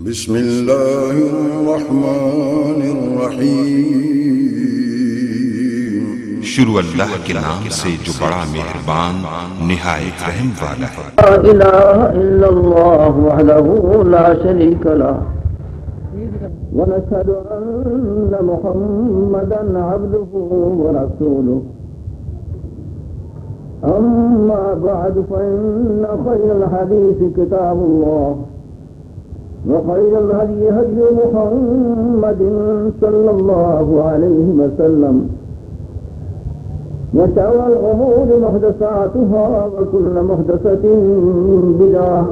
بسم اللہ الرحمن الرحیم۔ شروع اللہ کے نام سے جو بڑا مہربان نہایت رحم والا ہے۔ لا الہ الا اللہ وحدہ لا شریک لہ ونشہد ان محمدا عبدہ ورسولہ اما بعد فإن خیر الحدیث کتاب اللہ وخير الهدي هدي محمد صلى الله عليه وسلم وشر الأمور محدثاتها وكل محدثة بدعة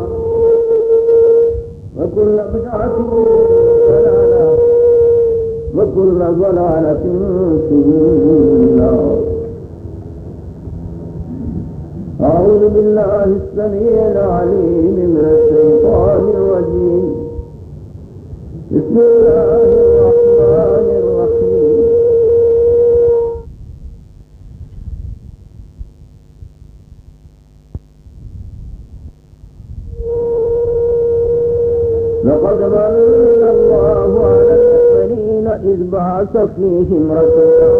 وكل بدعة ضلالة وكل ضلالة في النار. أعوذ بالله السميع العليم من الشيطان الرجيم. بسم الله الرحمن الرحيم. لقد من الله على المؤمنين إذ بعث فيهم رسولا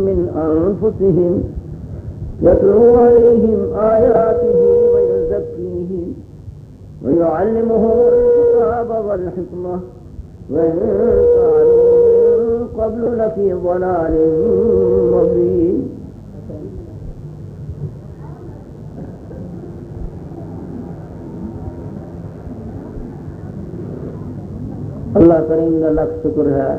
من أنفسهم يتلو عليهم آياته ويزكيهم ويعلمهم الكتاب والحكمة وإن كانوا من قبل لفي ضلال مبين. اللہ کریم کا لاکھ شکر ہے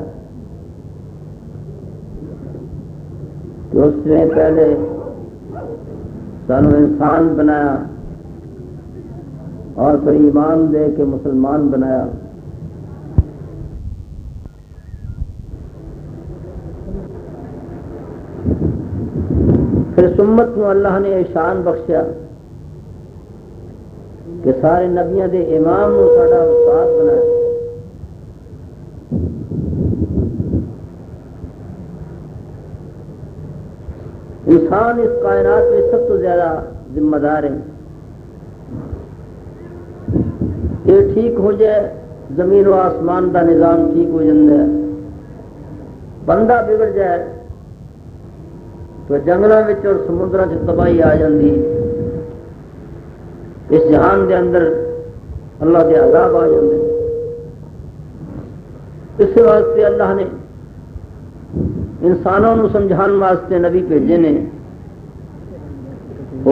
کہ اس نے پہلے سانو انسان بنایا اور پھر ایمان دے کے مسلمان بنایا. پھر سمت کو اللہ نے شان بخشیا کہ سارے نبیوں دے امام نو ساڈا استاد بنایا. انسان اس کائنات میں سب تو زیادہ ذمہ دار ہے. یہ ٹھیک ہو جائے زمین و آسمان کا نظام ٹھیک ہو جاتا ہے. بندہ بگڑ جائے تو جنگلوں اور سمندروں سے تباہی آ جاتی. اس جہان کے اندر اللہ کے عذاب آ جاتے. اس واسطے اللہ نے انسانوں کو سمجھانے واسطے نبی بھیجے نے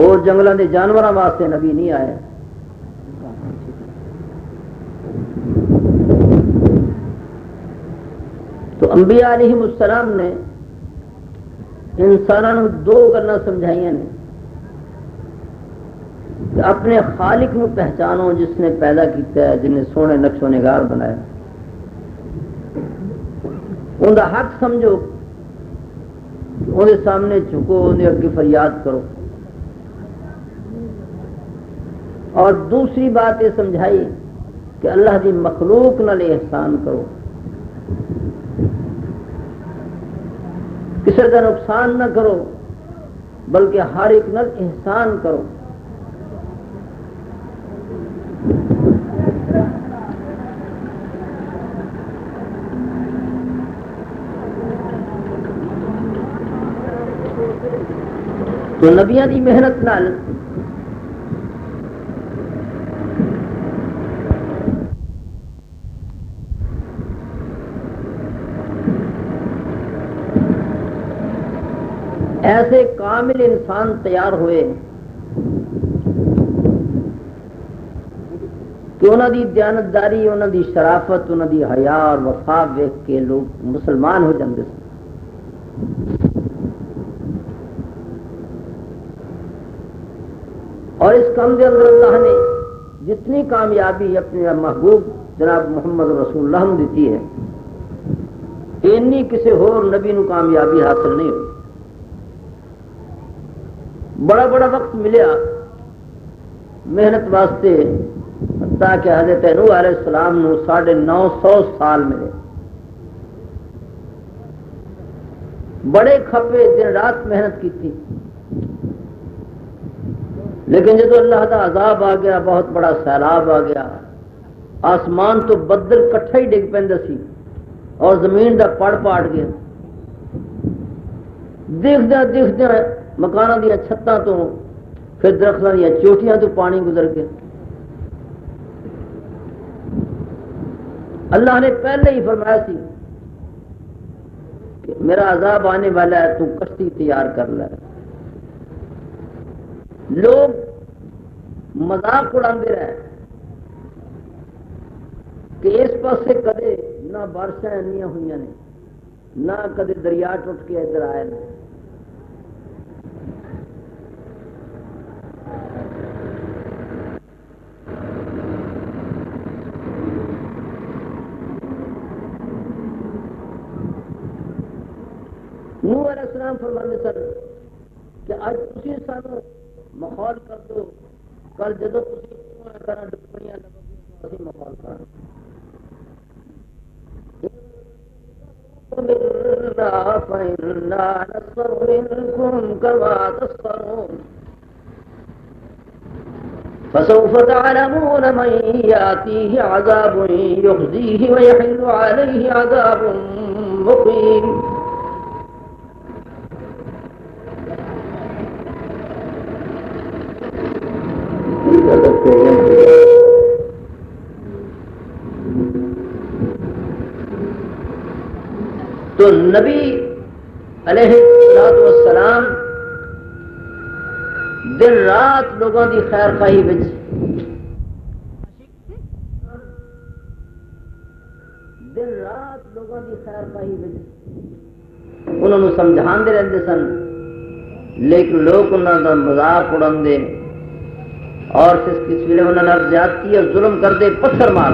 اور جنگلوں کے جانوروں واسطے نبی نہیں آئے. تو انبیاء علیہ السلام نے انسانوں کو دو گلاں سمجھائی نے کہ اپنے خالق کو پہچانو جس نے پیدا کیتا ہے، جن نے سونے نقش و نگار بنایا. ان کا حق سمجھو، ان کے سامنے جھکو، ان کے اگے فریاد کرو. اور دوسری بات یہ سمجھائی کہ اللہ کی مخلوق نال احسان کرو، کسی کا نقصان نہ کرو بلکہ ہر ایک نال احسان کرو. تو نبیاں دی محنت نال ایسے کامل انسان تیار ہوئے کہ انہوں دی دیانتداری، انہوں دی شرافت، انہوں دی حیا اور وفا دیکھ کے لوگ مسلمان ہو جاتے تھے. اور اس کام کے اندر اللہ نے جتنی کامیابی اپنے محبوب جناب محمد رسول اللہ نے دیتی ہے، اتنی کسی اور نبی نو کامیابی حاصل نہیں ہوئی. بڑا بڑا وقت ملیا محنت واسطے، تاکہ حضرت نوح علیہ السلام نو 950 سال ملے. بڑے کھپے دن رات محنت کی تھی. لیکن جب اللہ کا عذاب آ گیا، بہت بڑا سیلاب آ گیا، آسمان تو بدل کٹھا ہی ڈگ پیندا سی اور زمین دا پڑ پاٹ گیا. دیکھدیا دیکھدیا مکانوں دیا چھتاں تو پھر درختوں دیا چوٹیاں تو پانی گزر گیا. اللہ نے پہلے ہی فرمایا سی کہ میرا عذاب آنے والا ہے، تو کشتی تیار کر لے. لوگ مذاق اڑاندے رہے کہ اس پاسے کدے نہ بارشاں اینیاں ہوئی نے، نہ کدے دریا ٹوٹ کے ادھر آئے نے. نوح علیہ السلام فرماندے سن کہ اج تسی سانو مخول کر دو، کل جدو تسی طرح ڈبڑیاں لگو اسی مخول کر فإنا نسخر منكم كما تسخرون فسوف تعلمون من يأتيه عذاب يخزيه ويحل عليه عذاب مقيم. تو نبی علیہ السلام دن رات لوگوں کی خیر خواہی دن رات لوگوں کی خیر خواہی انہوں نے سمجھاندے رہتے سن، لیکن لوگ انہوں کا مذاق اڑاندے اور کس ویلے انہوں نے زیادتی اور ظلم کرتے، پتھر مار.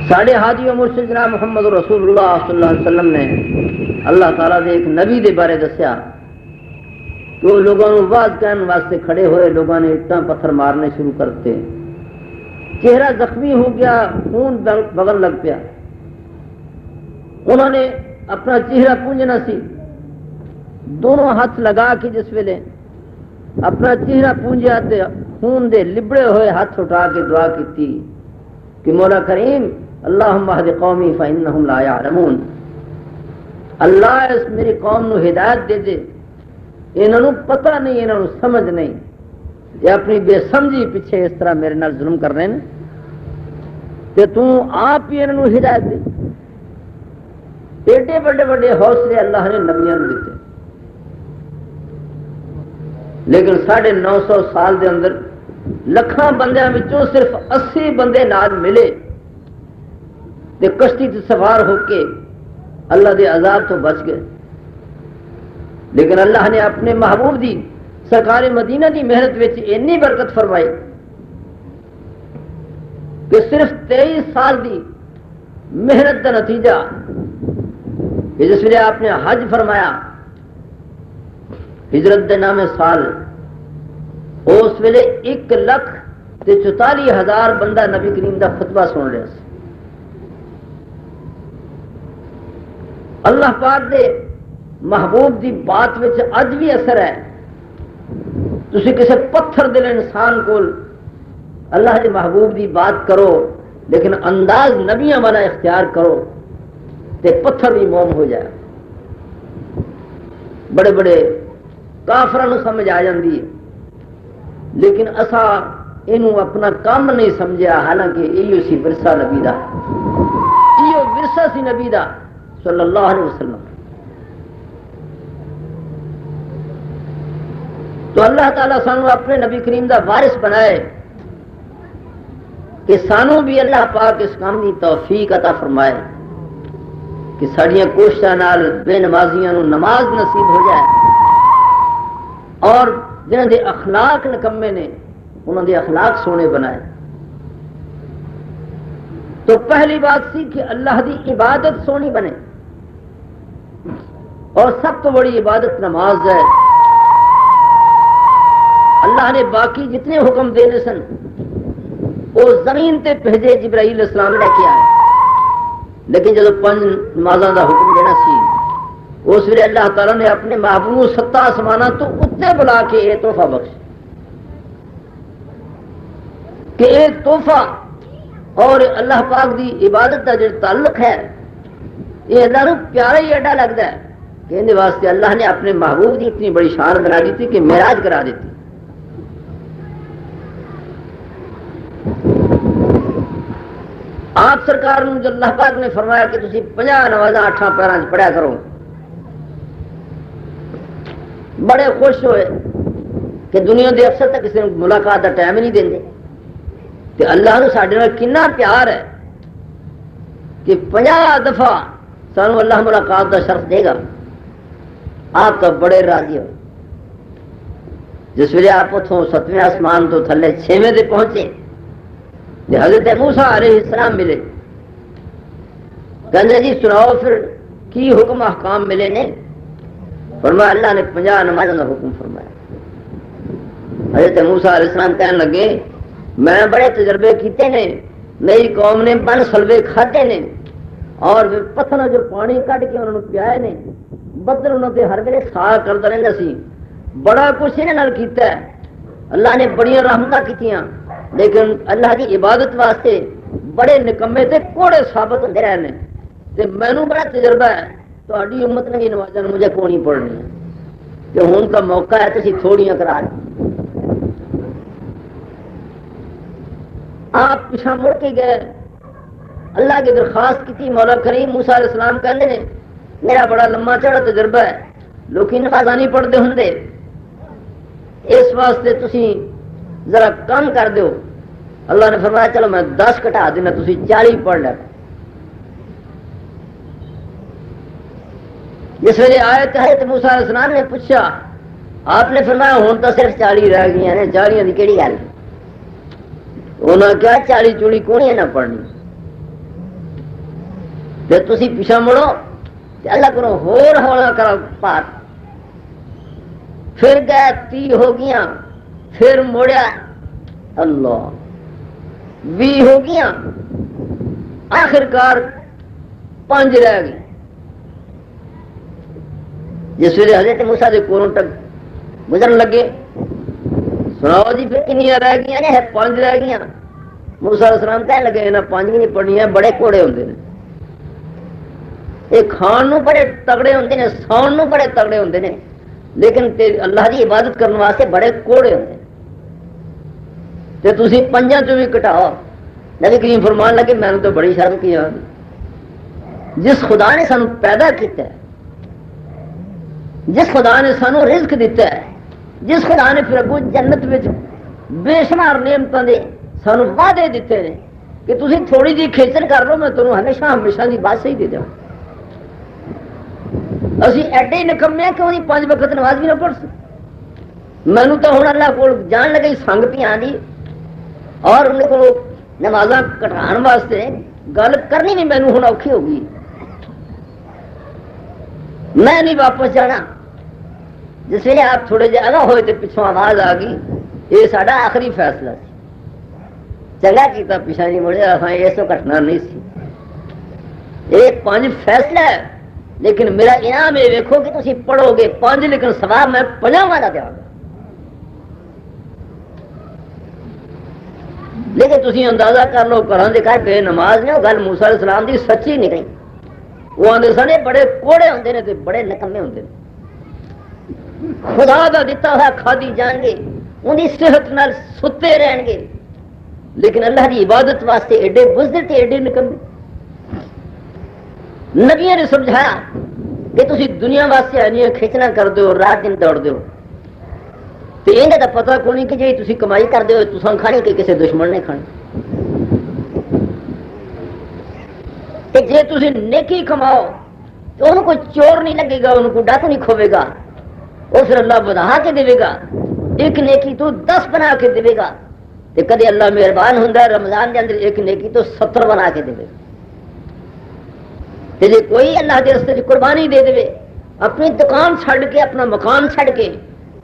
ساڑھے حاجی و مرشد جناب محمد رسول اللہ صلی اللہ علیہ وسلم نے اللہ تعالیٰ نے ایک نبی دے بارے دسیا کہ وہ لوگوں کو واز کہنے واسطے کھڑے ہوئے، لوگوں نے اٹاں پتھر مارنے شروع کرتے، چہرہ زخمی ہو گیا، خون بغل لگ پیا. انہوں نے اپنا چہرہ پونجنا سی، دونوں ہاتھ لگا کے جس ویلے اپنا چہرہ پونجیا تے خون دے لبڑے ہوئے ہاتھ اٹھا کے دعا کی کہ مولا کریم اللہم اہد قومی فإنہم لا یعلمون، اللہ اس میری قوم نو ہدایت دے دے، انہوں نے پتہ نہیں، انہوں نے سمجھ نہیں، یہ اپنی بے سمجھی پیچھے اس طرح میرے نال ظلم کر رہے ہیں کہ تو آپ ہی انہوں نے ہدایت دے. ایڈے بڑے بڑے حوصلے اللہ نے نبیوں نے دیتے، لیکن 950 سال دے اندر لکھاں بندیاں وچوں صرف 80 بندے نال ملے تے کشتی تے سوار ہو کے اللہ دے عذاب تو بچ گئے. لیکن اللہ نے اپنے محبوب دی سرکار مدینہ دی محنت وچ اتنی برکت فرمائی کہ صرف 23 سال دی محنت کا نتیجہ کہ جس ویلے آپ نے حج فرمایا ہجرت دے نام سال، اس ویلے 1,44,000 بندہ نبی کریم دا خطبہ سن رہا سی. اللہ پاک دے محبوب دی بات وچ اج بھی اثر ہے. تسی کسے پتھر دل انسان کو اللہ دے محبوب دی بات کرو، لیکن انداز نبیاں والا اختیار کرو تے پتھر بھی موم ہو جائے. بڑے بڑے کافراں نوں سمجھ آ جاندی ہے، لیکن اسا اینوں اپنا کام نہیں سمجھیا، حالانکہ ایو سی ورثہ نبی دا، ایو ورثہ سی نبی دا صلی اللہ علیہ وسلم. تو اللہ تعالیٰ سانو اپنے نبی کریم دا وارث بنائے کہ سانو بھی اللہ پاک اس کام کی توفیق عطا فرمائے کہ ساڑیاں کوششاں نال بے نمازیاں نو نماز نصیب ہو جائے، اور جنہاں دے اخلاق نکمے نے انہاں دے اخلاق سونے بنائے. تو پہلی بات سی کہ اللہ دی عبادت سونی بنے، اور سب تو بڑی عبادت نماز ہے. اللہ نے باقی جتنے حکم دینے سن وہ زمین تے بھیجے جبرائیل السلام لے کے آئے، لیکن جب 5 نمازاں دا حکم دینا سی اس ویلے اللہ تعالیٰ نے اپنے محبوب 7 آسمانوں تو اتنے بلا کے یہ تحفہ بخش کہ ایک تحفہ اور اللہ پاک دی عبادت کا جو تعلق ہے یہ اللہ کو پیارا ہی ایڈا لگتا ہے کہ ان واسطے اللہ نے اپنے محبوب کی اتنی بڑی شان بنا دی تھی کہ معراج کرا دیتی. آپ سرکار نے جو اللہ پاک نے فرمایا کہ تسی 50 نمازاں 8 پیراں پڑھیا کرو، بڑے خوش ہوئے کہ دنیا دے افسر تک کسی ملاقات کا ٹائم ہی نہیں دیں. کہ اللہ نے ساڈے نال کتنا پیار ہے کہ 50 دفعہ سانو اللہ ملاقات کا شرف دے گا. آپ تو بڑے راضی ہو. جس ویلے آپ اتوں 7ویں آسمان تو تھلے 6ویں دے پہنچے تو حضرت موسیٰ علیہ السلام ملے. کہنے جی سناؤ پھر کی حکم احکام ملے نے؟ فرمایا اللہ نے 50 نمازوں کا حکم فرمایا. حضرت موسیٰ علیہ السلام کہنے لگے میں بڑے تجربے کیتے نے، میری قوم نے 5 سلوے کھاتے نے اور پتھر جو پانی کٹ کے انہوں نے پیائے نے، بدل انہوں نے ہر ویلے سا کرتا رہتا سی، بڑا کچھ انہوں نے کیتا ہے. اللہ نے بڑی رحمتاں کیتیاں لیکن اللہ کی عبادت واسطے بڑے نکمے تے کوڑے ثابت ہوتے رہے ہیں. تے مینوں بڑا تجربہ ہے تہاڈی امت نے نمازاں مجھے کون نہیں پڑھنی ہے کہ ہن کا موقع ہے تسی تھوڑیاں کرا دو. آپ پیچھا مڑ کے گئے، اللہ کی درخواست کی تھی. مولا کریم موسیٰ علیہ السلام کہتے ہیں میرا بڑا لمبا چوڑا تجربہ ہے، لوگ نمازاں نہیں پڑھتے ہوں، اس واسطے تسی ذرا کم کر دو. اللہ نے فرمایا چلو میں 10 گھٹا دینا، تسی 40 پڑھ لے. جس ویلے آئے تو حضرت موسیٰ علیہ السلام نے پوچھا، آپ نے فرمایا ہوں تو صرف 40 رہ گئی ہیں، 40 کی کہڑی گل؟ انہوں نے کہا 40 چوڑی کونی نہ پڑھنی. جب تسی پیچھا مڑو تو اللہ کرو ہور ہولا کرو پار. پھر گئے 30 ہو گیا، پھر مڑیا اللہ 20 ہو گیا، آخر کار 5 رہ گئی. جس ویلے حضرت موسیٰ دے کولوں تک گزرن لگے، سناؤ جی پھر کنیاں رہ گئی نے؟ 5 رہ گئی. موسیٰ علیہ السلام کہنے لگے انہاں 5 بھی نہیں پڑھنیاں، بڑے کوڑے ہوندے نے، یہ کھان نو بڑے تگڑے ہوندے نے، ساؤن نو بڑے تگڑے ہوندے نے، لیکن اللہ کی عبادت کرنے واسطے بڑے کوڑے ہوندے نے. تے تسی 5 چوں بھی کٹاؤ. نبی کریم فرمان لگے میں نے تو بڑی شرم کی. جس خدا نے سانو پیدا کیتا ہے، جس خدا نے سانو رزق دیتا ہے، جس خدا نے پھر اگوں جنت وچ بے شمار نعمتاں دے سانو وعدے دیتے ہیں کہ تسی تھوڑی جی کھیچن کر لو میں تمہیں ہمیشہ ہمیشہ دی بات صحیح دے دوں. اسی ایڈے نکمے کیوں نہیں 5 وقت نماز بھی نہ پڑھ سکتے؟ مینوں تو ہن اللہ کول جان لگی سنگ پی آندی اور انہیں کو نمازاں کٹان واسطے گل کرنی بھی مینوں ہن اوکھی ہو گئی. میں نہیں واپس جانا. جس ویلے آپ تھوڑے جہے اگاں ہوئے تو پچھوں آواز آ گئی یہ ساڈا آخری فیصلہ سی. چنگا کیتا پیچھا نہیں مڑے، اس تو کٹنا نہیں سی. یہ 5 فیصلہ ہے لیکن میرا انعام یہ ویکھو کہ تسی پڑھو گے 5 لیکن ثواب میں 50 والا دیا گا. لیکن تسی اندازہ کر لو گھراں دے گھر بے نماز نے گل موسیٰ علیہ السلام دی سچی نکلی. وہ آندے سن بڑے کوڑے ہوندے نے تے بڑے نکمے ہوندے نے. خدا دا دتا ہوا کھادی جان گے، ان کی صحت نال ستے رہن گے، لیکن اللہ کی عبادت واسطے ایڈے بزدل تے ایڈے نکمے. نبیوں نے سمجھایا کہ تسی دنیا واسطے اینیاں کھچنا کر دو، رات دن دوڑ دو، تو انہیں تو پتہ کو نہیں کہ جی تسی کمائی کر دو تساں کھانی کہ کسی دشمن نے کھانی. کہ جی تسی نیکی کماؤ تو ان کو چور نہیں لگے گا، ان کو ڈاکو نہیں کھوے گا، وہ پھر اللہ بڑھا کے دے گا. ایک نیکی تو 10 بنا کے دے گا. کدے اللہ مہربان ہوں رمضان کے اندر ایک نیکی تو 70 بنا کے دے گا. جی کوئی اللہ کے راستے قربانی دے دے، اپنی دکان چھڑ کے اپنا مکان چھڑ کے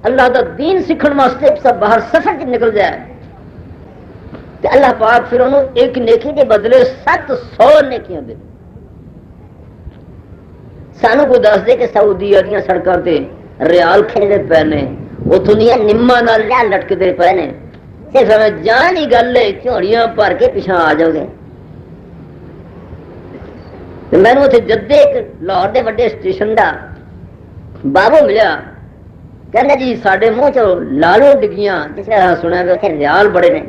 اللہ کا دین سیکھن واسطے سب باہر سفر چ نکل جائے تو اللہ پاک پھر انہوں ایک نیکی کے بدلے 700 نیکیاں دے. سانو کو دس دے کہ سعودی دیا سڑکوں تے ریال کھیلتے پے نے اتوں دیا نما نال لٹکتے پے نے صرف ہمیں جان ہی گل ہے جھوڑیاں بھر کے پیچھا آ جاؤ گے. میں نے اتنے جدے ایک لاہور کے وڈے اسٹیشن کا بابو ملیا کہنا جی سارے منہ چ لالو ڈگیاں جس طرح سنیا بھی اتنے ریال بڑے نے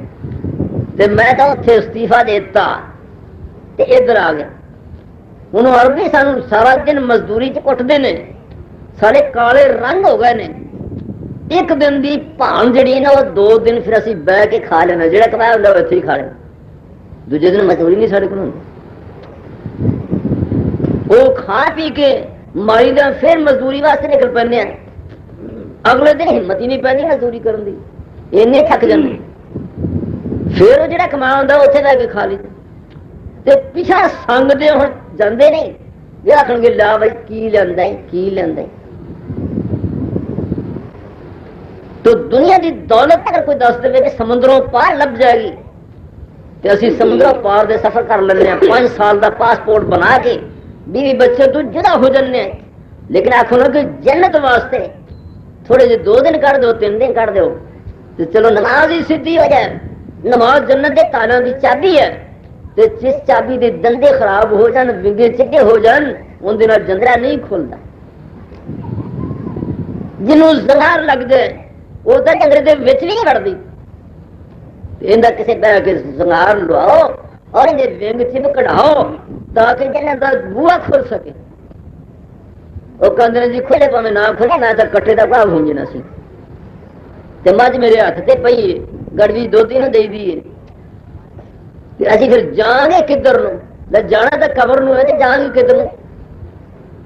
تے میں تو اتنے استعفا دیتا تے ادھر آ گیا. ہوں عربی سانو سارا دن مزدوری چ کٹتے ہیں سارے کالے رنگ ہو گئے نے ایک دن دی بھان جڑی نا وہ 2 دن پھر اسی بہ کے کھا لینا جہاں کمایا ہوتا اتنے ہی کھا لینا دوجے دن مزدوری نہیں سارے کو وہ کھا پی کے ماری دن پھر مزدوری واسطے نکل پہ اگلے دن ہمت ہی نہیں پی مزدوری کرن دی اینے تھک جانے پھر وہ جہاں کمایا ہوتا اتنے بہ کے کھا لی تے پیچھا سنگتے ہوں جاندے نہیں یہ آخر گے لا بھائی کی لینا کی لینا. تو دنیا دی دولت اگر کوئی دس دے کہ سمندروں پار لب جائے گی تو اسی سمندروں پار دے سفر کر لینے ہیں 5 سال دا پاسپورٹ بنا کے بیوی بچے تو جدا ہو جانے ہیں. لیکن آخو نا کہ جنت واسطے تھوڑے جے 2 دن کر دو 3 دن کر دو تو چلو نماز ہی سیدھی ہو جائے. نماز جنت دے تالاں دی چابی ہے تے جس چابی دے دندے خراب ہو جان ونگے چٹے ہو جان ان دن جندرا نہیں کھلتا. جنوں زنگار لگ جائے وہ تو جنگرے دے وچ بھی نہیں بڑھتی اندر کسی بہ کے زنگار لواؤ اور ان ونگ چپ کڑاؤ تاکہ جنت دا بوا کھل سکے. وہ کہتے جی کھلے پہ نہ کھلے میں تو کٹے کا بھاؤ ہونجنا سی تے مجھ میرے ہاتھ سے پی گڑوی 2-3 دے دیے اسی پھر جان گے کدھر نو جانا تو قبر نو ہے جان گے کدھر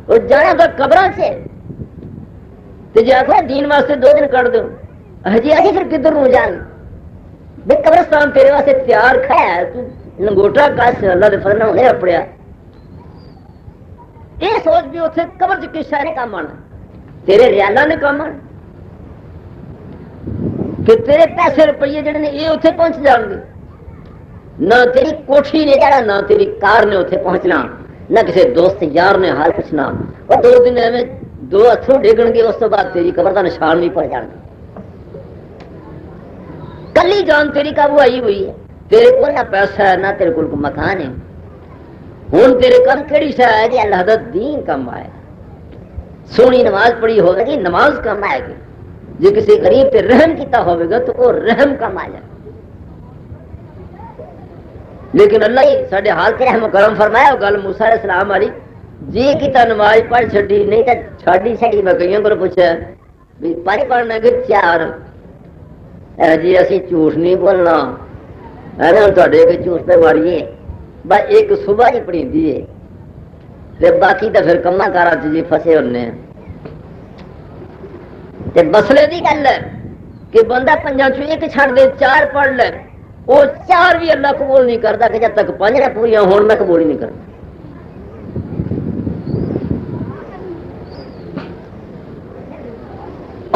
وہ جانا تو قبر سے جی آخر دین واسطے 2 دن کٹ دو جی اسی پھر کدھر نو جان بھائی قبرستان تیرے واسطے تیار کھایا ہے تو لنگوٹا کس اللہ کے فضل ہونے اپڑیا یہ سوچ بھی اتنے قبر چ کس شاید کام آنا تیرے ریالہ نے کام آنا کہ تیرے پیسے روپیے جڑے نے یہ اتنے پہنچ جان گے. نہ تیری کوٹھی نے جانا نہ تیری کار نے اتنے پہنچنا نہ کسی دوست یار نے حال پوچھنا. اور 2 دن ایویں 2 ہتھوں ڈگن گے اس بعد تیری قبر کا نشان بھی پڑ جان گے. کلی جان تیری قابو آئی ہوئی ہے تیرے کو نہ پیسہ ہے نہ تیرے کو مکان ہے. ہوں تیرے کام کہڑی شاید ہے جی اللہ دا دین کام آئے سونی نماز پڑھی ہوگی نماز کام آئے گی. جی کسی غریب پہ رحم کیتا ہوگا تو وہ رحم کام آ جائے. لیکن اللہ ہی سارے حال کے رحم و کرم فرمایا گل موسیٰ علیہ السلام والی جی کیتا نماز پڑھ چھڈی نہیں تو چھڈی چھڈی. میں کئیوں کو پوچھا بھی 5 پڑھنا کہ 4 جی اسی جھوٹ نہیں بولنا تے جھوٹ پہ ماریے بس ایک صبح ہی پڑھی ہے باقی تو پھر کما کارا جی فسے ہونے. مسئلے کی گل ہے کہ بندہ 5 چوں 1 چھڑ دے 4 پڑھ لے وہ 4 بھی اللہ قبول نہیں کرتا کہ جب تک 5 نہ پوریا ہون میں قبول ہی نہیں کرتا.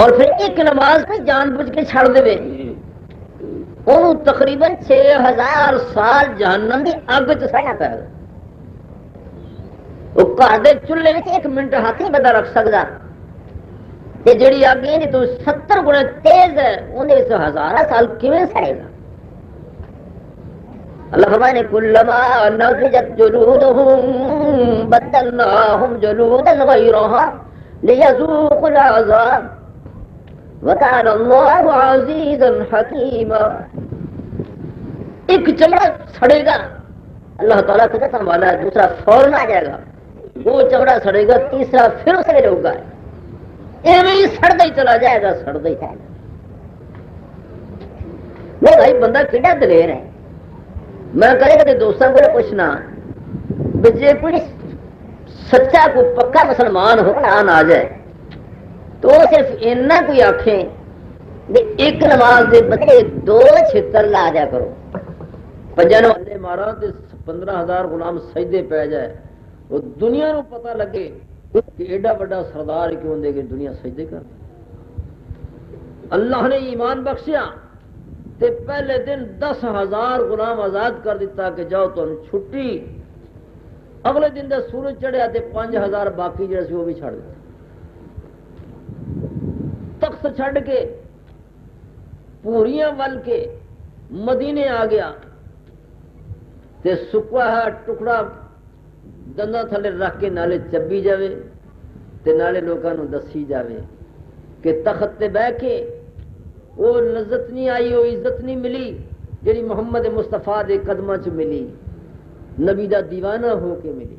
اور پھر ایک نماز پہ جان بوجھ کے چھڑ دے انہوں تقریباً 6000 سال جہنم کی اگ چ سہنا پے گا. وہ گھر دے چولہے میں 1 منٹ ہاتھ نہیں بندہ رکھ سکتا تے جڑی اگ ہے تو 70 گنا تیز ہے انہیں 1000 سال کیویں سڑے گا. اللہ فرمائے نے کلما نضجت جلودهم بدلناهم جلودا غيرها ليذوقوا العذاب وكان الله عزيزا حكيما. ایک چمڑا سڑے گا اللہ تعالیٰ کا قسم والا ہے دوسرا فوراً آ جائے گا وہ چمڑا سڑے گا تیسرا پھر اسے ہوگا ایویں ہی سڑتا ہی چلا جائے گا سڑتا ہی جائے گا. نہیں بھائی بندہ کیڑا دلیر ہے. میں کہے کہ دوستوں کو پوچھنا جی کوئی سچا کو پکا مسلمان حکمران آ جائے تو صرف اتنا کوئی آخیں کہ 1 نماز کے بدلے 2 چھتر لا جا کرو 5 والے مارا تو 15000 غلام سجدے پی جائے وہ دنیا نو پتہ لگے کہ ایڈا بڑا سردار کیوں دے کہ دنیا سجدے کر. اللہ نے ایمان بخشیا تے پہلے دن 10,000 غلام آزاد کر دیتا کہ جاؤ تمہیں چھٹی اگلے دن دا سورج چڑھیا تے 5000 باقی جڑے سی وہ بھی چھڑ دیتے. تخت چھڑ کے پوریاں ول کے مدینے آ گیا تے سکوا ہے ٹکڑا دنداں تھلے رکھ کے نالے چبی جاوے تے نالے لوگاں نوں دسی جاوے کہ تخت تے بہ کے وہ لذت نہیں آئی، وہ عزت نہیں ملی جڑی محمد مصطفیٰ دے قدماں چ ملی، نبی دا دیوانہ ہو کے ملی.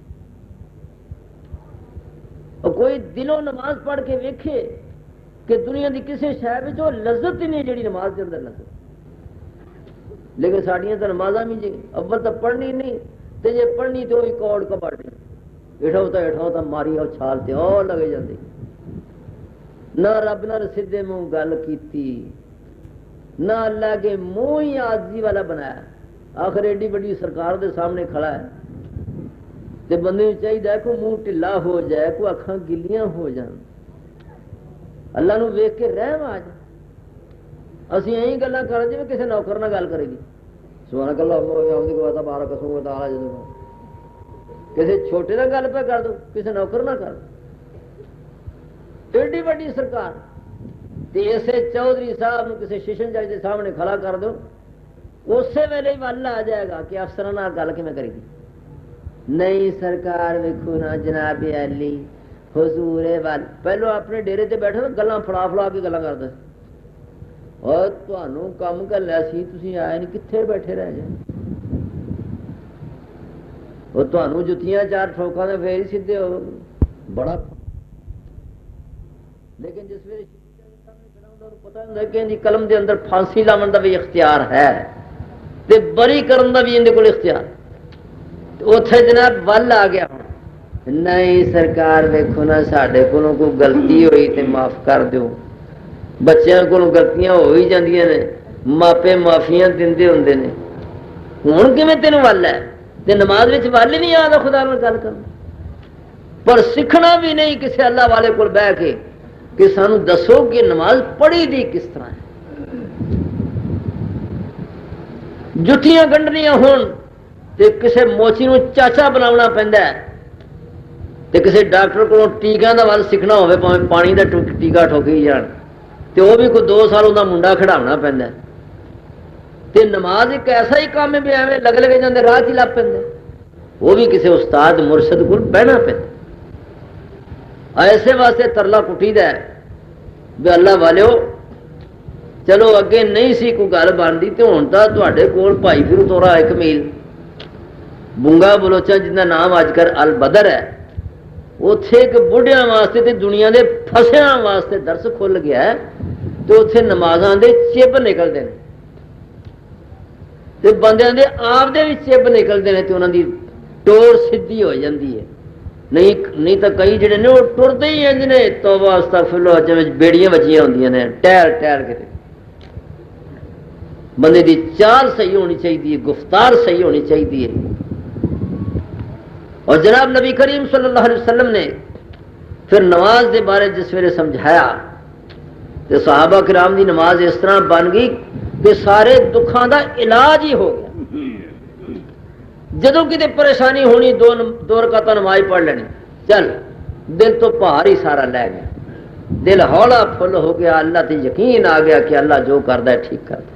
اور کوئی دلوں نماز پڑھ کے ویکھے کہ دنیا دی کسی شے وچ وہ لذت ہی نہیں جڑی نماز دے اندر لذت. لیکن ساڈیاں تو نمازاں بھی جی اول تو پڑھنی نہیں تے جے پڑھنی تو وہی کوڑ کباڑی ہٹاؤ تا ماری او چھال تے او لگے جاندی. نہ رب نال سیدھے منہ گل کیتی، نہ اللہ کے منہ ہی عاجزی والا بنایا. آخر ایڈی بڑی سرکار دے سامنے کھڑا ہے تے بندے نوں چاہیے کو منہ ٹھلا ہو جائے، کو اکھاں گلیاں ہو جان، اللہ نو ویکھ کے رحم آ جائے. اسی یہی گلاں کر جے کسی نوکر نہ گل کرے گی سبحان اللہ عمدی کو تبارک اسمہ تعالی جل، کسی چھوٹے نہ گل پہ کر دو، کسی نوکر نہ کر دو. ایڈی بڑی سرکار تے اسے چودھری صاحب نو کسی شیشن جج کے سامنے کھڑا کر دو، اسی ویلے ہی ول آ جائے گا کہ افسراں نال گل کیویں کرے گی. نہیں سرکار ویکھو نا جناب علی حضور ول پہلو اپنے ڈیرے تے بیٹھے گلاں پھڑا کے گلاں کردا سی. اور تانوں کم کر لیا سی تسی آئے نہیں کتنے بیٹھے رہ جائے. اور تانوں جتیاں چار ٹھوکاں دے پھر سیدھے ہو بڑا. لیکن جس ویلے پتہ ہوندا کہ دی قلم دے اندر پھانسی لاون دا بھی اختیار ہے تے بری کرن دا بھی اندے کول اختیار. اوتھے جناب ول آ گیا نہیں سرکار ویکھو نا ساڈے کولوں کوئی غلطی ہوئی تے معاف کر دیو. بچیاں کولوں غلطیاں ہو ہی جاندیاں نے، ماپے معافیاں دیندے ہوندے نے. ہن کیویں تینوں ول ہے تے نماز وچ ول ہی نہیں آندا خدا نال گل کرنا. پر سیکھنا بھی نہیں کسی اللہ والے کول بیٹھ کے کہ سانو دسو کہ نماز پڑھی دی کس طرح ہے. جتیاں گنڈنیاں ہون تے کسے موچی نو چاچا بناونا پیندا ہے تے کسے ڈاکٹر کو ٹیکاں دا ول سیکھنا ہوے پاویں پانی دا ٹیکا ٹھوکی جان تے وہ بھی کوئی 2 سال دا منڈا کھڑاونا پیندا ہے. تے نماز ایک ایسا ہی کام ہے بھی ایویں لگے جاندے راہ چ لگ پیندے، وہ بھی کسے استاد مرشد کول بہنا پیندا. ایسے واسطے ترلا کٹی دا ہے بھی اللہ والیو چلو اگے نہیں سی کوئی گل بنتی تو ہوں تو کول بھائی پھر تورا 1 میل بونگا بلوچا جن کا نام اج کل البدر ہے، اتے ایک بڑھیا واسطے تے دنیا دے فسیاں واسطے درس کھل گیا ہے. تو اتے نمازاں دے چب نکلتے ہیں تے بندیاں دے آپ دے بھی چب نکلتے ہیں تے انہاں دی ٹور سیدھی ہو جاندی ہے. نہیں تو کئی جڑے نے وہ ٹرتے ہی ہیں جنہیں توبہ استغفراللہ جی بیڑیاں بچیاں ہوندیاں نے ٹہل کے. بندے دی چال صحیح ہونی چاہیے، گفتار صحیح ہونی چاہیے. اور جناب نبی کریم صلی اللہ علیہ وسلم نے پھر نماز دے بارے جس ویلے سمجھایا تو صحابہ کرام دی نماز اس طرح بن گئی کہ سارے دکھاں دا علاج ہی ہو گیا. جدوں کتے پریشانی ہونی 2 رکعتاں نماز پڑھ لینی، چل دل تو بھار ہی سارا لے گیا، دل ہولا پھل ہو گیا، اللہ تے یقین آ گیا کہ اللہ جو کردا ہے ٹھیک کردا.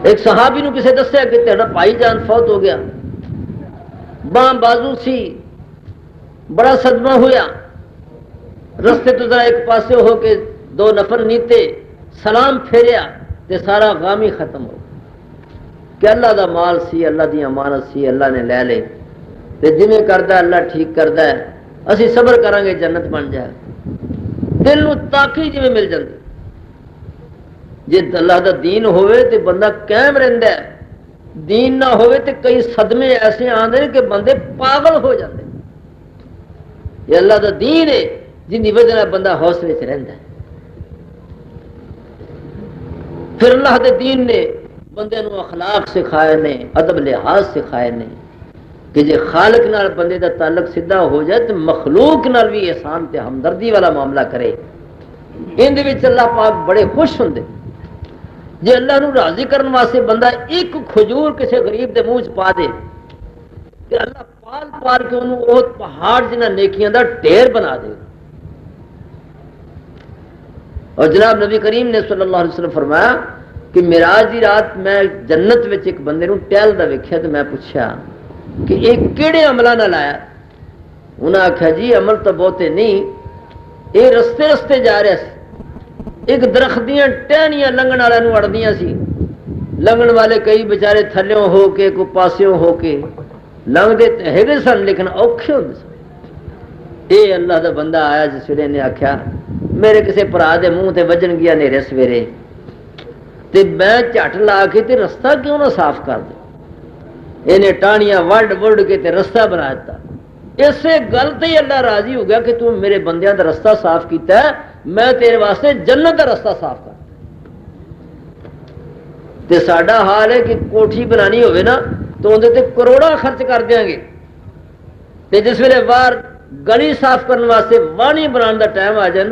ایک صحابی نو کسے دسیا کہ تیرا بھائی جان فوت ہو گیا، باں بازو سی، بڑا صدمہ ہویا. رستے تو ذرا ایک پاسے ہو کے 2 نفر نیتے سلام پھیریا تے سارا غم ہی ختم ہو کہ اللہ دا مال سی، اللہ دی امانت سی، اللہ نے لے لے تے جویں کردا اللہ ٹھیک کردا ہے، اسی صبر کریں گے جنت بن جائے. دل نو تاقی جویں مل جاندی. جے اللہ دا دین ہوئے تے بندہ قائم رہندا ہے، دین نہ ہوئے تے کئی صدمے ایسے آندے کہ بندے پاگل ہو جاندے. یہ اللہ دا دین ہے جن دی وجہ نال بندہ حوصلے سے رہندا ہے. پھر اللہ دے دین نے بندے نو اخلاق سکھائے نے، ادب لحاظ سکھائے نے کہ جے خالق نال بندے دا تعلق سیدھا ہو جائے تو مخلوق نال بھی احسان تے ہمدردی والا معاملہ کرے. ان دے وچ اللہ پاک بڑے خوش ہوندے. جی اللہ نو راضی کرنے واسطے بندہ ایک کھجور کسی غریب دے منہ چ پا دے کہ اللہ پال پال کے انہوں وہ پہاڑ جنہ نیکیاں دا ڈھیر بنا دے. اور جناب نبی کریم نے صلی اللہ علیہ وسلم فرمایا کہ معراج دی رات میں جنت وچ ایک بندے نو ٹہلدا ویکھیا تو میں پوچھا کہ یہ کیڑے عملاں نال آیا؟ انہاں آکھیا جی عمل تو بہتے نہیں، یہ رستے رستے جا رہا سی، ایک درخت دیاں ٹہنیاں لنگن والے نو اڑدیاں سی، لنگن والے کئی بیچارے تھلیوں ہو کے کوئی پاسیوں ہو کے لنگتے ہے سن لیکن اوکھے ہوندے سن. اے اللہ دا بندہ آیا جس ویلے نے آکھیا میرے کسے بھرا دے منہ تے وجن گیا نیرے سویرے تے میں جھٹ لا کے تے رستہ کیوں نہ صاف کر دے. انہیں ٹانیاں وڈ وڈ کے تے رستہ بنا دیتا. اسے گل تے ہی اللہ راضی ہو گیا کہ تو میرے بندیاں دا رستہ صاف کیتا ہے، میں تیرے واسطے جنت دا رستہ صاف کر. تے ساڈا حال ہے کہ کوٹھی بنانی ہوئے نا تو اندر تے کروڑا خرچ کر دیاں گے، تے جس ویلے باہر گلی صاف کرنے واسطے وانی بنانے دا ٹائم آ جائے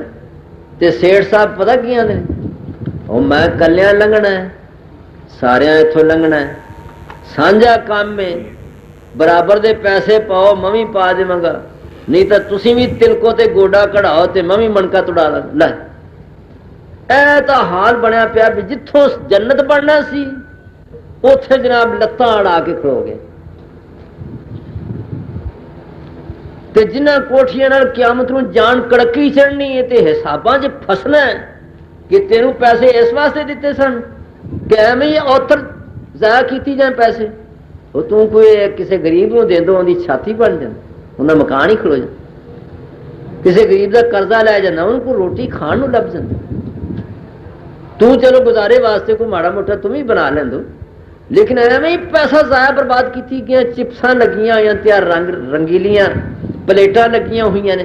تے سیٹھ صاحب پتہ کی آندے او میں کلیاں لنگنا ہے، ساریاں اتوں لنگنا ہے، سانجا کام میں برابر دے پیسے پاؤ ممی پا دے منگا، نہیں تو تسی بھی تلکو تے گوڈا کڑاؤ تے ممی منکا توڑا لے. اے تا حال بنیا پیا بھی جتوں جنت بننا سی اوتھے جناب لتاں اڑا کے کھلو گئے. تے جنہ کوٹھیاں نال قیامت نوں جان کڑکی چڑھنی ہے تے حساباں چ پھسنا ہے کہ تینوں پیسے اس واسطے دیتے سن کہ ایویں ہی اوتر ضائع کیتی جائیں پیسے. وہ تو کوئی کسی غریب نو دے دو ان کی چھاتی بن جائے انہیں مکان ہی کھلو جائے. کسی غریب کا قرضہ لے جانا ان کو روٹی کھان نو لب جائے. تو چلو گزارے واسطے کوئی ماڑا موٹا تم ہی بنا لیں دو، لیکن ایویں ہی پیسہ ضائع برباد کیتی گیا. چپساں لگیاں ہوئی تیار رنگیلیاں پلیٹاں لگیاں ہوئی نے،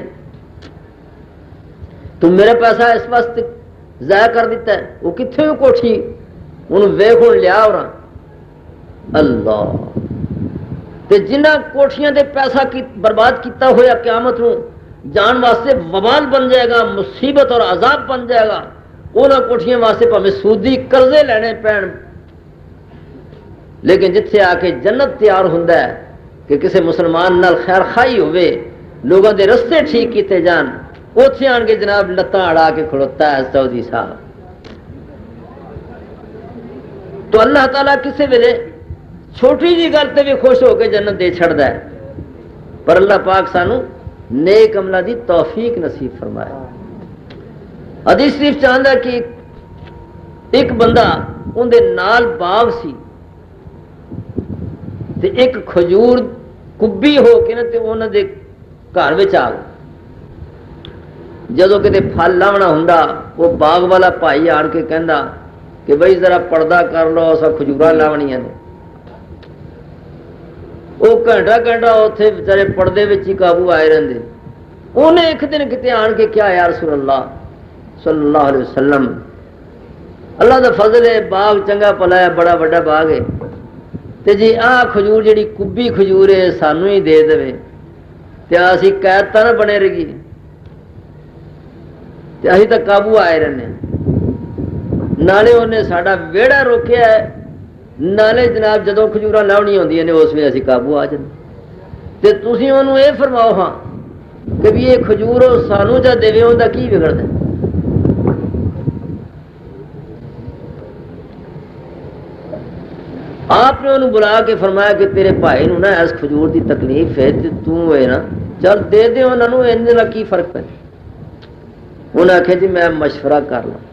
تم میرا پیسہ اس واسطے ضائع کر دیتا ہے. وہ کتنے کوٹھی انہوں ویخ لیا اور اللہ تے جنہ کوٹھیاں دے پیسہ برباد کیتا ہوا قیامت نو جان واسطے وبال بن جائے گا، مصیبت اور عذاب بن جائے گا. انہاں کوٹھیاں واسطے پاویں سودی قرضے لینے پین، لیکن جتھے آ کے جنت تیار ہوندا ہے کہ کسی مسلمان نال خیر خائی ہوئے، لوگوں دے رستے ٹھیک کیتے جان، اوتھے آن کے جناب لتاں اڑا کے کھڑوتا ہے سعودی صاحب. تو اللہ تعالیٰ کسی ویلے چھوٹی جی گل تے بھی خوش ہو کے جنت دے چھڑدا ہے، پر اللہ پاک سانو نیک عملہ دی توفیق نصیب فرمائے. حدیث شریف چاہتا ہے کہ ایک بندہ ان دے نال باغ سی تے ایک کھجور کبی ہو کے نا تے انہاں دے گھر وچ آ گیا. جدوں کتے پھل لاونا ہوندا وہ باغ والا بھائی آن کے کہندا کہ بھائی ذرا پردہ کر لو اساں کھجوراں لاونیاں نے. وہ گھنٹہ گھنٹہ اتنے بچارے پردے وچ ہی قابو آئے رہتے. انہیں ایک دن کتے آن کے کیا یا رسول اللہ صلی اللہ علیہ وسلم اللہ دا فضل ہے باغ چنگا پلا ہے بڑا بڑا باغ ہے تے جی آ کھجور جڑی کبی کھجور ہے سانو ہی دے دے تے اسی قید تا نہ بنے رہی تے اسی تا قابو آئے رہنے. نالے انہیں ساڈا ویڑا روکیا ہے، نالے جناب جدوں کھجوراں لاؤنی ہوندیاں نے اس ویلے اسی قابو آ جاندے. تے تسی انہوں اے فرماؤ ہاں کہ بھی یہ کھجور سانو جا دے انہوں کی بگڑتا ہے. آپ نے انہوں بلا کے فرمایا کہ تیرے بھائی نو نا اس کھجور دی تکلیف ہے تے تو ہے نا چل دے دے انہوں نے ان کی فرق پہ. انہوں نے آخیا جی میں مشورہ کر لوں.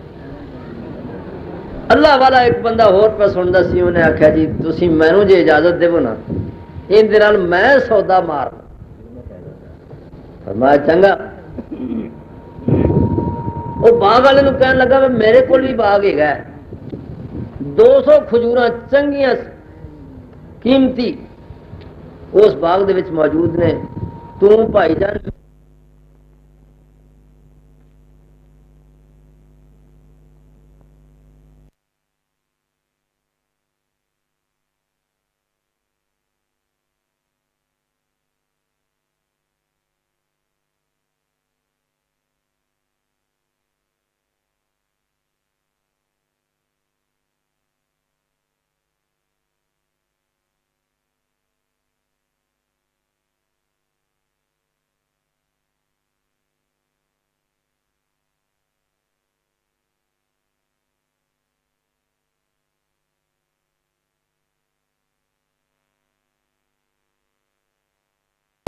اللہ والا ایک بندہ ہور پہ سنتا سی انہیں آخیا جی تسی مینوں جے اجازت دو نا ان دے نال میں سودا مارنا. فرمایا چنگا. وہ باغ والے کہنے لگا میرے کو بھی باغ ہے 200 کھجوراں چنگیاں قیمتی اس باغ دے وچ موجود نے، تو بھائی جان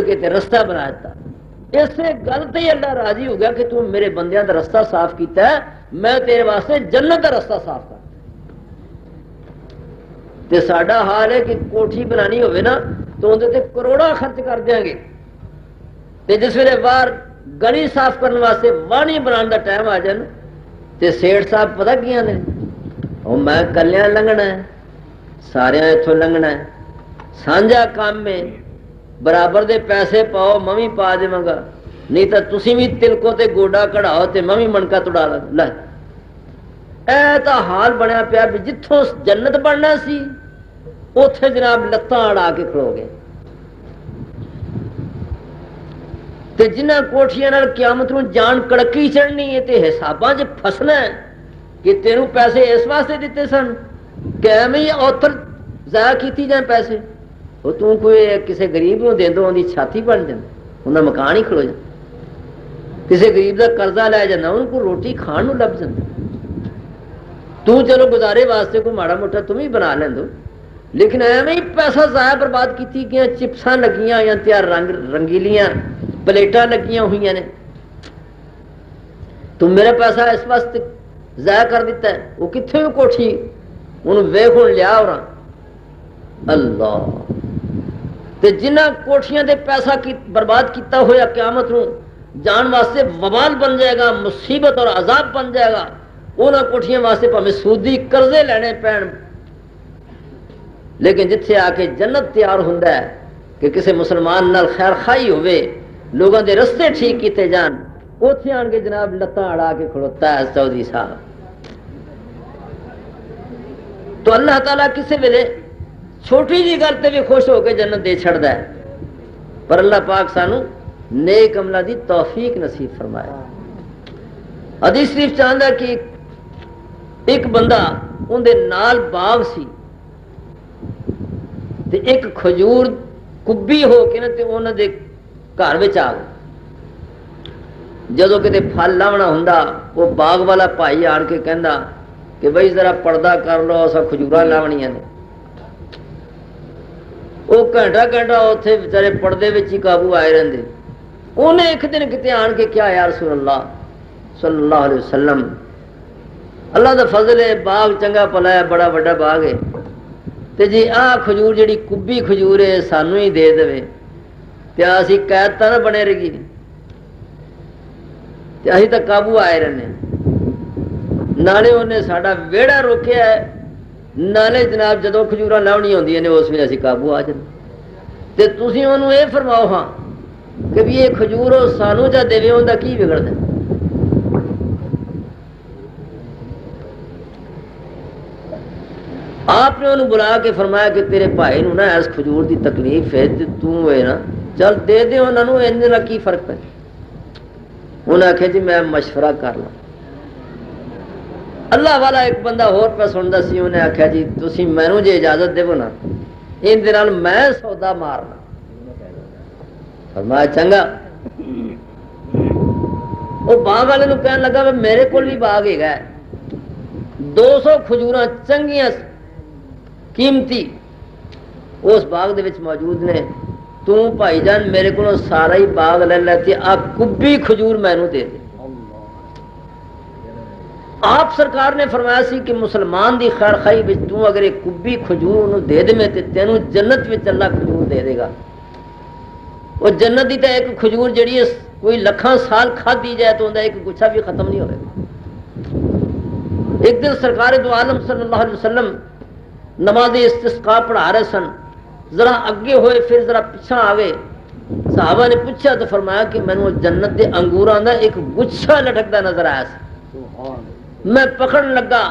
کے تے رستہ بنا دیتا. اسے گل تے ہی اللہ راضی ہو گیا کہ تو میرے بندیاں دا رستہ صاف کیتا ہے, میں تیرے واسطے جنت دا رستہ صاف کر. تے ساڈا حال ہے کہ کوٹھی بنانی ہوئے نا تو اندر تے کروڑا خرچ کر دیں گے, تے جس ویلے باہر گلی صاف کرنے واسطے واہنی بنانے دا ٹائم آ جائے تے سیٹھ صاحب پتہ کیا نے, او میں کلیاں لنگنا ہے, سارے اتوں لنگنا ہے, سانجا کام میں برابر دے پیسے پاؤ میں بھی پا دے گا, نہیں تو تسی بھی تلکو تے گوڈا کڑاؤ تے میں بھی منکا توڑا لے. اے تا حال بنیا پیا بھی جتوں جنت بننا سی اوتھے جناب لتاں اڑا کے کھلو گئے. تے جنہ کوٹھیاں نال قیامت نوں جان کڑکی چڑھنی ہے تے حساباں چ پھسنا ہے کہ تینوں پیسے اس واسطے دیتے سن کہ ایویں اوتر ضائع کیتی جائیں پیسے, وہ تو کوئی کسی غریب نوں دے دو اون دی چھاتی بن جائے, انہاں مکان ہی کھلو جائے. کسی غریب دا قرضہ لے جانا ان کو روٹی کھان نوں لب جاندی. تو چلو گزارے واسطے کوئی ماڑا موٹا تم ہی بنا لیں دو, لیکن ایویں ہی پیسہ ضائع برباد کیتی گیا. چپساں لگیاں یا تیار رنگیلیاں پلیٹاں لگیاں ہوئی نے, تم میرا پیسہ اس واسطے ضائع کر دیتا ہے. وہ کتنے بھی کوٹھی انہوں ویخ ہوں لیا اور اللہ تے جنہ کوٹھیاں دے پیسہ کی برباد کیتا ہویا قیامت نوں جان واسطے وبال بن جائے گا, مصیبت اور عذاب بن جائے گا. انہاں کوٹھیاں واسطے پاویں سودی قرضے لینے پین, لیکن جتھے آ کے جنت تیار ہوندا ہے کہ کسی مسلمان نال خیر خائی ہوئے, لوگوں دے رستے ٹھیک کیتے جان, اوتھے آن کے جناب لتاں اڑا کے کھڑوتا ہے چودھری صاحب. تو اللہ تعالیٰ کسی ویلے چھوٹی جی گل تے بھی خوش ہو کے جنت دے چھڑدا ہے, پر اللہ پاک سانو نیک عملہ دی توفیق نصیب فرمائے. حدیث شریف چاہندا کہ ایک بندہ ان دے نال باغ سی تے ایک کھجور کبی ہو کے نا تے انہاں دے گھر وچ آ گئی. جدوں کتے پھل لاونا ہوندا وہ باغ والا بھائی آن کے کہندا کہ بھائی ذرا پردہ کر لو اساں کھجوراں لاونیاں نے. وہ گھنٹہ گھنٹہ اتنے بچارے پردے وچ ہی قابو آئے رہندے. انہیں ایک دن کتے آن کے کیا یا رسول اللہ صلی اللہ علیہ وسلم, اللہ دا فضل ہے باغ چنگا پلا ہے, بڑا بڑا باغ ہے, تے جی آ کھجور جڑی کبی کھجور ہے سانو ہی دے دے تے اسی قید تا نہ بنے رہی تے اسی تا قابو آئے رہنے. نالے انہیں ساڈا ویڑا روکیا ہے, نالے جناب جدو کھجوراں لاونی ہوندیاں نے اس ویلے اسی قابو آ جانے. تے تسی انہوں اے فرماؤ ہاں کہ بھی یہ کھجور سانو جا دے اوندا کی بگڑدا. آپ نے انہوں بلا کے فرمایا کہ تیرے بھائی نو نا اس کھجور دی تکلیف ہے تے تو ہے نا چل دے دے انہاں نو, انہاں دا کی فرق پے. انہوں نے آخیا جی میں مشورہ کر لوں. اللہ والا ایک بندہ اور پہ سنتا سی, انہیں آخیا جی تسی مینوں جے اجازت دو نا ان دے نال میں سودا مارنا. فرمایا چنگا. وہ باغ والے نو کہن لگا میرے کول بھی باغ ہے 200 کھجوراں چنگیاں قیمتی اس باغ دے وچ موجود نے, تو بھائی جان میرے کو سارا ہی باغ لے لیتی آپ کبی کھجور مینوں دے دے. آپ سرکار نے فرمایا سی کہ مسلمان دی خیر خائی وچ تو اگر ایک کبی کھجور انہوں دے دے میں تے تینوں جنت وچ اللہ کھجور دے دے گا. وہ جنت دی تے ایک کھجور جڑی ہے کوئی لکھاں سال کھا دی جائے تو اندر ایک گچھا بھی ختم نہیں ہوئے. ایک دن سرکار دو عالم صلی اللہ علیہ وسلم نماز استسقاء پڑھا رہے سن, ذرا اگے ہوئے پھر ذرا پیچھا آگے. صحابہ نے پوچھا تو فرمایا کہ میں نے جنت دے انگوراں دا ایک گچھا لٹکدا نظر آیا سی. میں پکڑن لگا,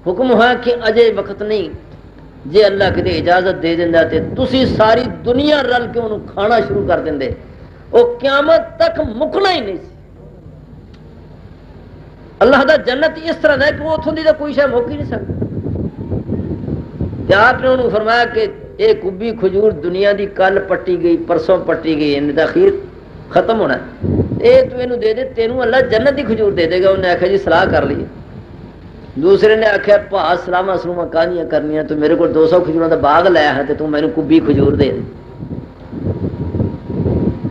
حکم ہوا کہ اجے وقت نہیں, جے اللہ کدے اجازت دے دیندا تے تسی ساری دنیا رل کے انہوں کھانا شروع کر دیندے, وہ قیامت تک مکنا ہی نہیں سی. اللہ دا جنت اس طرح ہے کہ وہ اتھوں دی دا کوئی شے مک ہی نہیں سکتا. آپ نے انہوں فرمایا کہ اے کبی کھجور دنیا دی کل پٹی گئی پرسوں پٹی گئی, ان دا خیر ختم ہونا ہے, اے تو انہوں دے دے تینوں اللہ جنت دی کھجور دے دے گا. انہیں آخیا جی صلاح کر لی. دوسرے نے آخیا پا سلامہ سلومہ کہانیاں کرنیاں, تو میرے کو 200 کھجوراں دا باغ لایا ہے تو میں نے کبی کھجور دے دے.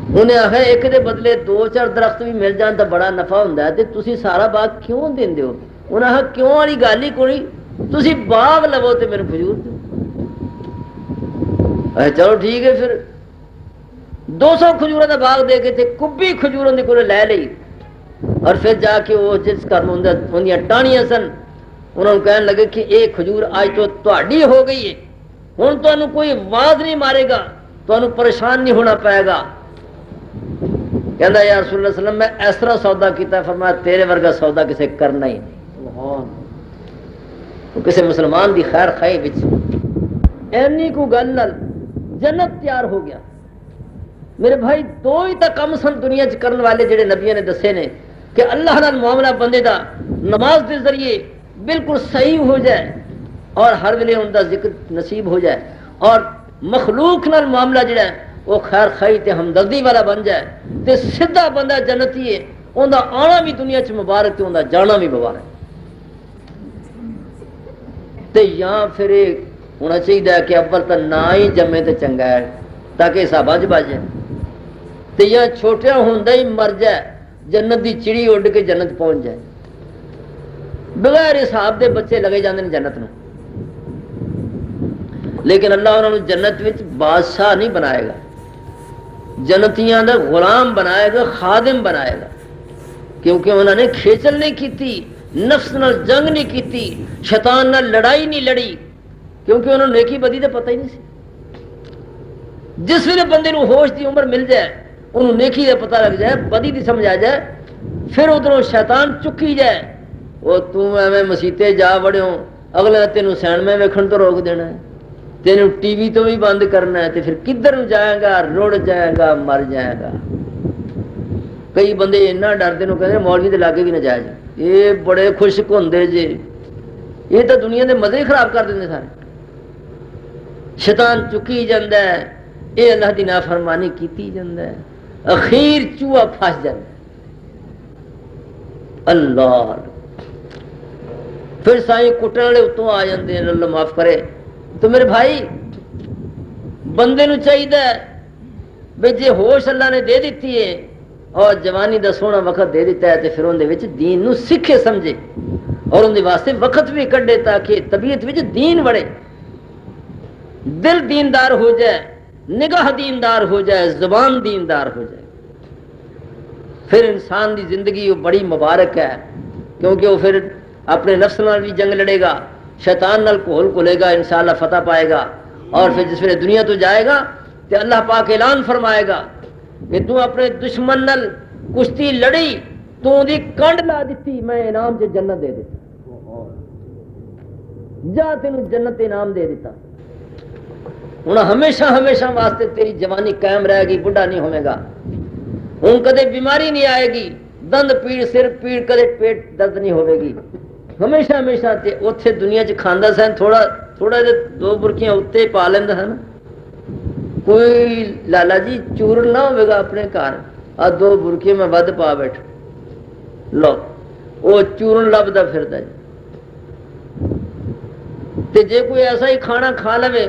انہیں آخیا ایک دے بدلے 2-4 درخت بھی مل جان تو بڑا نفع ہوندا ہے تے تسی سارا باغ کیوں دیندے ہو؟ انہیں آخیا کیوں والی گل ہی کوئی، تسی باغ لو تے میرے کھجور دو۔ چلو ٹھیک ہے، پھر 200 کھجوروں کا باغ دے کے تے کبھی کھجوروں دی کوئی لے لئی، اور پھر جا کے وہ جس گھر اندیاں ٹانیاں سن انہوں نے کہنے لگے کہ یہ کھجور آج تو تہاڈی ہو گئی ہے، ہن تانوں کوئی آواز نہیں مارے گا، تانوں پریشان نہیں ہونا پائے گا۔ کہندا یا رسول اللہ صلی اللہ علیہ وسلم میں اس طرح سودا کیتا، فرمایا تیرے ورگا سودا کسے کرنا ہی نہیں۔ تو کسی مسلمان دی خیر خواہی وچ اینی کو گل نال جنت تیار ہو گیا۔ میرے بھائی دو ہی تا کم سن دنیا چ کرن والے جڑے نبیوں نے دسے نے کہ اللہ نال معاملہ بندے دا نماز دے ذریعے بالکل صحیح ہو جائے اور ہر ویلے ان دا ذکر نصیب ہو جائے، اور مخلوق نال معاملہ جڑا ہے وہ خیر خواہی تے ہمدردی والا بن جائے تے سیدھا بندہ جنتی ہے، ان دا آنا بھی دنیا چ مبارک تے ان دا جانا بھی مبارک۔ تے یا پھر ہونا چاہیے کہ اول تو نہ ہی جمے تے چنگا ہے تاکہ حساب اج بج جائے، تے یا چھوٹیا ہوندا ہی مر جائے، جنت دی چڑی اڈ کے جنت پہنچ جائے، بغیر حساب دے بچے لگے جاندے نے جنت نو۔ لیکن اللہ انہوں نے جنت وچ بادشاہ نہیں بنائے گا، جنتیاں دا غلام بنائے گا، خادم بنائے گا، کیونکہ انہوں نے کھیچل نہیں کیتی، نفس نال جنگ نہیں کیتی، شیطان نال لڑائی نہیں لڑی، کیونکہ انہوں نے نیکی بدی دا پتہ ہی نہیں سی۔ جس ویلے بندے نو ہوش دی عمر مل جائے، انہوں نیکی دا پتہ لگ جائے، بدی دی سمجھ آ جائے، پھر ادھروں شیطان چکی جائے، وہ تم ایویں مسیتے جا وڑیوں، اگلے تینوں سینمے ویکھن تو روک دینا ہے، تینوں ٹی وی تو بھی بند کرنا ہے، تے پھر کدھر جائے گا، رڑ جائے گا، مر جائے گا۔ کئی بندے اتنا ڈردے نو کہتے مولوی دے لاگے بھی نہ جائے جی، یہ بڑے خشک ہوندے جی، یہ تو دنیا دے مزے ہی خراب کر دیں سارے۔ شیطان چکی جاندہ ہے، اے اللہ دی نافرمانی کیتی جاندہ ہے، اخیر چوہا پھنس جاندہ ہے۔ اللہ پھر سائیں کٹن والے اتوں آ جاندے ہیں، اللہ معاف کرے۔ تو میرے بھائی بندے نو چاہیے بے جے ہوش اللہ نے دے دیتی ہے اور جوانی دا سونا وقت دے دیتا ہے تو پھر اندے وچ دین نو سکھے سمجھے اور اندے واسطے وقت بھی کڈے تاکہ طبیعت وچ دین وڑے، دل دیندار ہو جائے، نگاہ دیندار ہو جائے، زبان دیندار ہو جائے، پھر انسان دی زندگی وہ بڑی مبارک ہے، کیونکہ وہ پھر اپنے نفس نال بھی جنگ لڑے گا، شیطان نال کھول کھلے گا، انشاءاللہ فتح پائے گا، اور پھر جس ویلے دنیا تو جائے گا تو اللہ پاک اعلان فرمائے گا کہ تو اپنے دشمن نال کشتی لڑی، تو دی کنڈ لا دیتی، میں انعام سے جنت دے دیتا، جا تینوں جنت انعام دے دیتا۔ ہوں ہمیشہ ہمیشہ واسطے تیری جوانی قائم رہے گی، بڑھا نہیں ہوئے گا، ہوں کدے بیماری نہیں آئے گی، دند پیڑ، سر پیڑ، کدے پیٹ درد نہیں ہوئے گی، ہمیشہ ہمیشہ تے اوتھے دنیا چ کھاندا سن، تھوڑا تھوڑا جے 2 برکیاں اتنے پا لیندا سن، کوئی لالا جی چورن نہ ہوئے گا اپنے گھر، آ 2 برکیاں میں ود پا بیٹھ لو، وہ چورن لبدا پھردا جی۔ تے جے کوئی ایسا ہی کھانا کھا لوے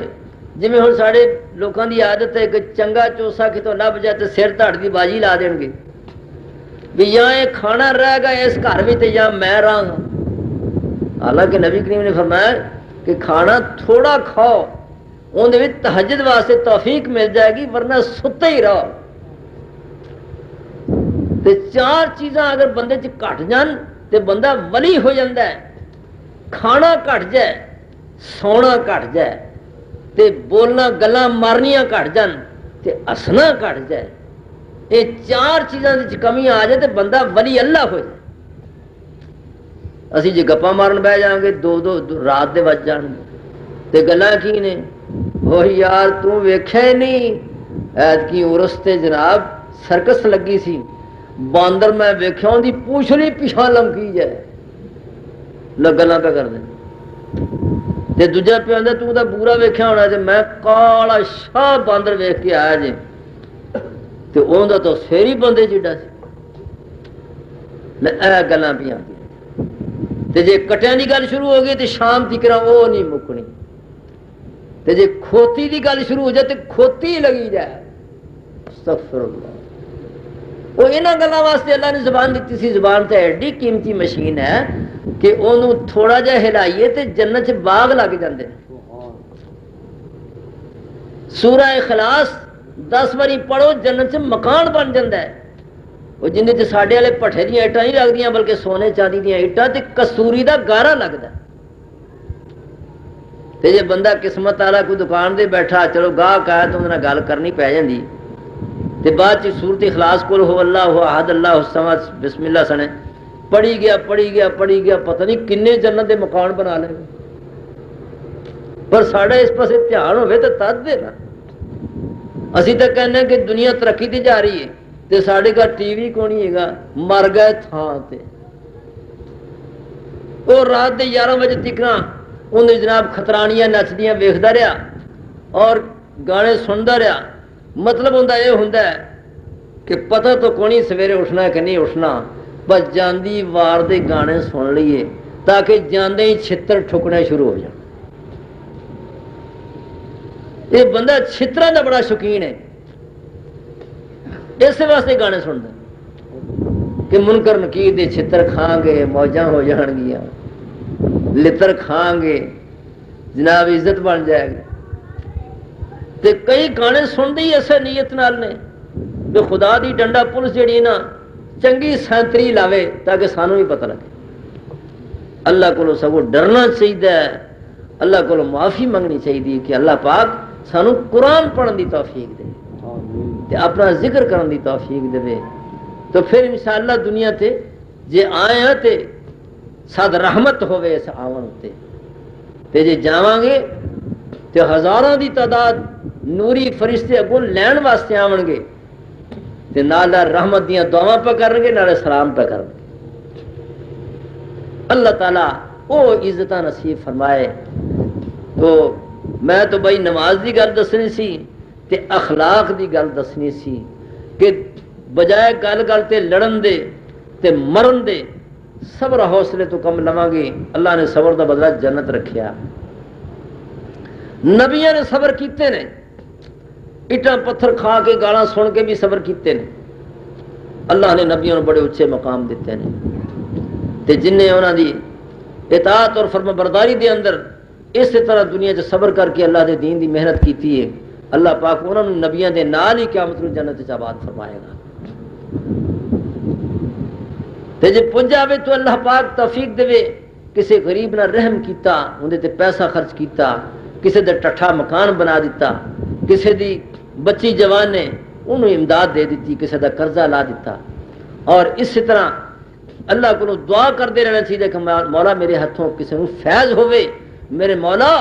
جی ہوں سارے لوگوں کی عادت ہے کہ چنگا چوسا کتوں لب جائے تو سر دھڑ کی بازی لا دیں گے بھی یا یہ کھانا رہے گا اس گھر میں یا میں رہا گا۔ حالانکہ نبی کریم نے فرمایا کہ کھانا تھوڑا کھاؤ، اندر تہجد واسطے توفیق مل جائے گی، ورنہ ستے ہی رہو۔ تے 4 چیزاں اگر بندے چ گھٹ جان تے بندہ ولی ہو جاتا ہے، کھانا گھٹ جائے، سونا گھٹ جائے، تے بولنا گلاں مارنیاں گھٹ جان، تے ہسنا گھٹ جائے، یہ 4 چیزاں کی کمی آ جائے تے بندہ ولی اللہ ہو جائے۔ اسی جی گپا مارن بہ جائیں گے 2 رات دے وج جان گے، تے گلاں کی نے وہ یار تو ویکھیا ہی نہیں ایتکی عرس تے جناب سرکس لگی سی، باندر میں ویکھیا دی پوچھلی پیچھا لمکی جائے، گلاں پہ کر دیں۔ تے دوجا پہ آندا تو دا بورا ویکھیا ہونا تے میں کالا شاہ باندر ویکھ کے آیا جی، تے اوندا تو سیری بندے جڈا سی، اے گلاں پہ آندیاں۔ تے جے کٹیاں دی گل شروع ہو گئی تے شام تکرا وہ نہیں مکنی، تے جے کھوتی دی گل شروع ہو جائے تے کھوتی لگی جائے۔ استغفر اللہ۔ وہ یہاں گلوں واسطے اللہ نے زبان دیتی سی. زبان تو ایڈی قیمتی مشین ہے کہ انہوں تھوڑا جا ہلائیے تو جنت چ باغ لگ جاندے. سورہ اخلاص 10 باری پڑھو جنت چ مکان بن جاتا ہے. وہ جن ساڈے والے پٹھے دیا اٹاں نہیں لگدی بلکہ سونے چاندی دیا اٹاں تے کستوری دا گارا لگتا. تے جے بندہ قسمت والا کوئی دکان دے بیٹھا چلو گاہک آیا تو انہاں گل کرنی پی جاندی تے بعد چ سورت اخلاص کول ہو اللہ احد اللہ الصمد بسم اللہ سنے پڑھی گیا پتہ نہیں کنے جنت دے مکان بنا لے. پر ساڈا اس پاسے دھیان ہوے تے تد دے نا. اسی تو کہنے کہ دنیا ترقی تے جا رہی ہے تے ساڈے گھر ٹی وی کو نہیں ہے مر گئے تھان تے. وہ رات دے 11 بجے تکنا انہیں جناب خطرانیاں نچدیاں ویکھدا رہا اور گانے سندا رہا. مطلب ہوندا یہ ہوندا ہے کہ پتہ تو کونی سویرے اٹھنا ہے کہ نہیں اٹھنا، بس جاندی وار دے گانے سن لئیے تاکہ جاندے ہی چھتر ٹھکنے شروع ہو جائیں. یہ بندہ چھتروں کا بڑا شوقین ہے، اس واسطے گانے سنتا کہ منکر نکیر دے چھتر کھان گے موجاں ہو جان گیا، لتر کھان گے جناب عزت بن جائے گی. تے کئی گانے سنتے ہی ایسے نیت نال نے کہ خدا دی ڈنڈا پولیس جڑی نا چنگی سینتری لاوے تاکہ سانوں بھی پتہ لگے. اللہ کو سگوں ڈرنا چاہیے، اللہ کو معافی منگنی چاہیے کہ اللہ پاک سانوں قرآن پڑھن دی توفیق دے تے اپنا ذکر کرن دی توفیق دے. تو پھر انشاءاللہ دنیا تے جے آئے ہیں تے ساد رحمت ہوئے اس آون تے جے جاواں گے تے ہزاراں دی تعداد نوری فرشتے اگوں لین واسطے آون گے تے نال رحمت دیاں دعاواں پہ کرن گے نال سلام پہ کرن گے. اللہ تعالیٰ او عزتاں نصیب فرمائے. تو میں تو بھائی نماز دی گل دسنی سی تے اخلاق دی گل دسنی سی کہ بجائے گل گل تے لڑن دے تے مرن دے صبر حوصلے تو کم لواں گے. اللہ نے صبر دا بدلہ جنت رکھیا. نبیوں نے صبر کیتے نے، اٹاں پتھر کھا کے گالاں سن کے بھی صبر کیتے نے. اللہ نے نبیوں نے بڑے اچھے مقام دیتے ہیں تے جن نے انہاں دی اطاعت اور فرما برداری دے اندر اس طرح دنیا چ صبر کر کے اللہ دے دین دی محنت کیتی ہے، اللہ پاک انہاں نوں نبیوں دے نال ہی قیامت نوں جنت وچ آباد فرمائے گا. تے جے پج جاوے تو اللہ پاک توفیق دے کسے غریب نہ رحم کیتا، اندے تے پیسہ خرچ کیتا، کسے دے ٹٹھا مکان بنا دیتا، کسے دی بچی جوان نے انہوں امداد دے دیتی، کسے دا قرضہ لا دیتا. اور اس طرح اللہ کو دعا کرتے رہنا چاہیے کہ مولا میرے ہاتھوں کسی نوں فیض ہوئے، میرے مولا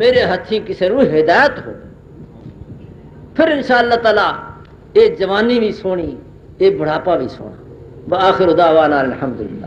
میرے ہاتھی کسی نوں ہدایت ہو. پھر انشاءاللہ تعالی یہ جوانی بھی سونی، یہ بڑھاپا بھی سونا. وآخر دعوانا الحمدللہ.